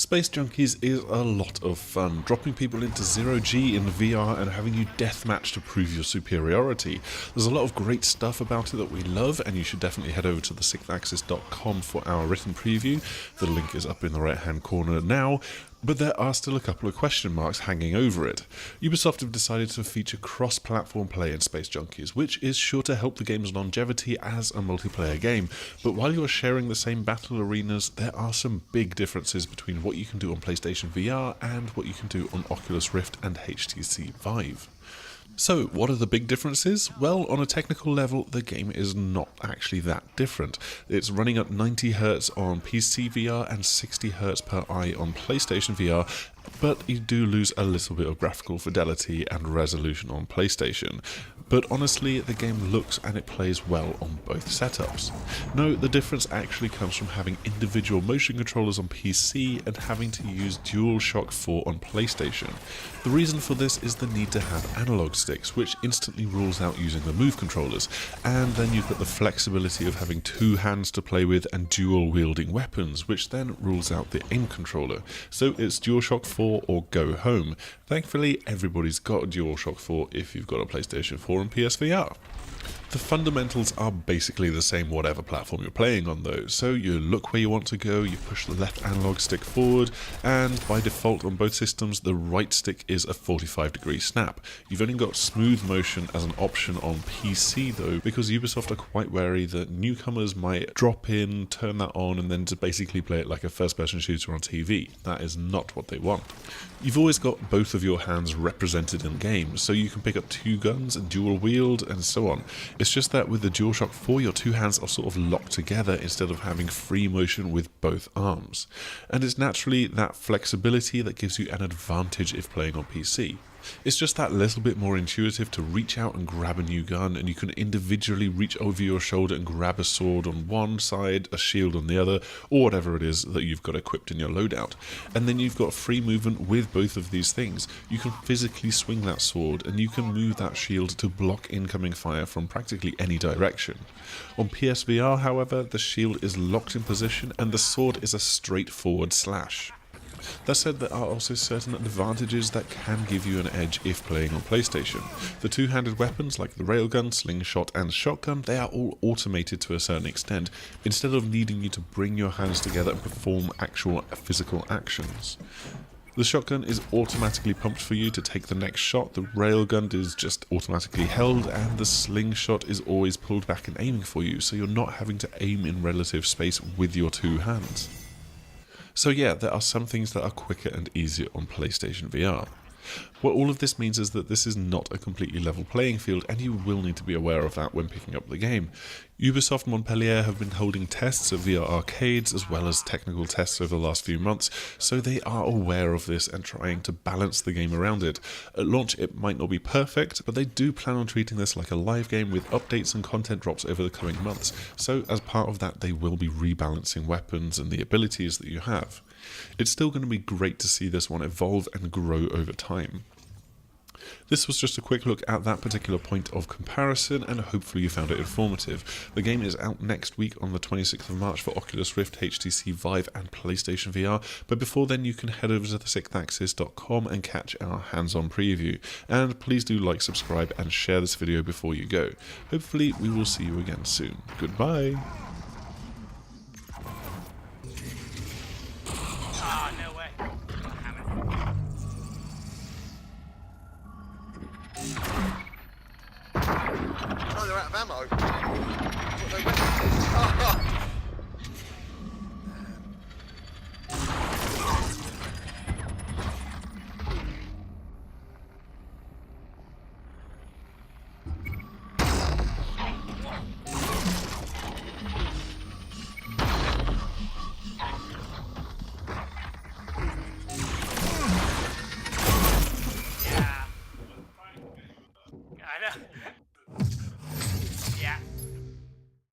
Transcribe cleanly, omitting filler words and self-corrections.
Space Junkies is a lot of fun, dropping people into zero-G in VR and having you deathmatch to prove your superiority. There's a lot of great stuff about it that we love, and you should definitely head over to thesixthaxis.com for our written preview. The link is up in the right hand corner now. But there are still a couple of question marks hanging over it. Ubisoft have decided to feature cross-platform play in Space Junkies, which is sure to help the game's longevity as a multiplayer game. But while you are sharing the same battle arenas, there are some big differences between what you can do on PlayStation VR and what you can do on Oculus Rift and HTC Vive. So, what are the big differences? Well, on a technical level, the game is not actually that different. It's running at 90Hz on PC VR and 60Hz per eye on PlayStation VR, but you do lose a little bit of graphical fidelity and resolution on PlayStation. But honestly, the game looks and it plays well on both setups. No, the difference actually comes from having individual motion controllers on PC and having to use DualShock 4 on PlayStation. The reason for this is the need to have analog sticks, which instantly rules out using the Move controllers, and then you've got the flexibility of having two hands to play with and dual wielding weapons, which then rules out the aim controller. So it's DualShock 4 or go home. Thankfully, everybody's got a DualShock 4 if you've got a PlayStation 4 and PSVR. The fundamentals are basically the same whatever platform you're playing on though, so you look where you want to go, you push the left analog stick forward, and by default on both systems the right stick is a 45-degree snap. You've only got smooth motion as an option on PC though, because Ubisoft are quite wary that newcomers might drop in, turn that on, and then to basically play it like a first-person shooter on TV. That is not what they want. You've always got both of your hands represented in games, so you can pick up two guns and dual wield and so on. It's just that with the DualShock 4 your two hands are sort of locked together instead of having free motion with both arms. And it's naturally that flexibility that gives you an advantage if playing on PC. It's just that little bit more intuitive to reach out and grab a new gun, and you can individually reach over your shoulder and grab a sword on one side, a shield on the other, or whatever it is that you've got equipped in your loadout. And then you've got free movement with both of these things. You can physically swing that sword, and you can move that shield to block incoming fire from practically any direction. On PSVR, however, the shield is locked in position and the sword is a straightforward slash. That said, there are also certain advantages that can give you an edge if playing on PlayStation. The two-handed weapons like the railgun, slingshot and shotgun, they are all automated to a certain extent, instead of needing you to bring your hands together and perform actual physical actions. The shotgun is automatically pumped for you to take the next shot, the railgun is just automatically held, and the slingshot is always pulled back and aiming for you, so you're not having to aim in relative space with your two hands. So yeah, there are some things that are quicker and easier on PlayStation VR. What all of this means is that this is not a completely level playing field, and you will need to be aware of that when picking up the game. Ubisoft Montpellier have been holding tests of VR arcades as well as technical tests over the last few months, so they are aware of this and trying to balance the game around it. At launch it might not be perfect, but they do plan on treating this like a live game with updates and content drops over the coming months, so as part of that they will be rebalancing weapons and the abilities that you have. It's still going to be great to see this one evolve and grow over time. This was just a quick look at that particular point of comparison, and hopefully you found it informative. The game is out next week on the 26th of March for Oculus Rift, HTC Vive and PlayStation VR, but before then you can head over to thesixthaxis.com and catch our hands-on preview. And please do like, subscribe and share this video before you go. Hopefully we will see you again soon. Goodbye! Oh, they're out of ammo.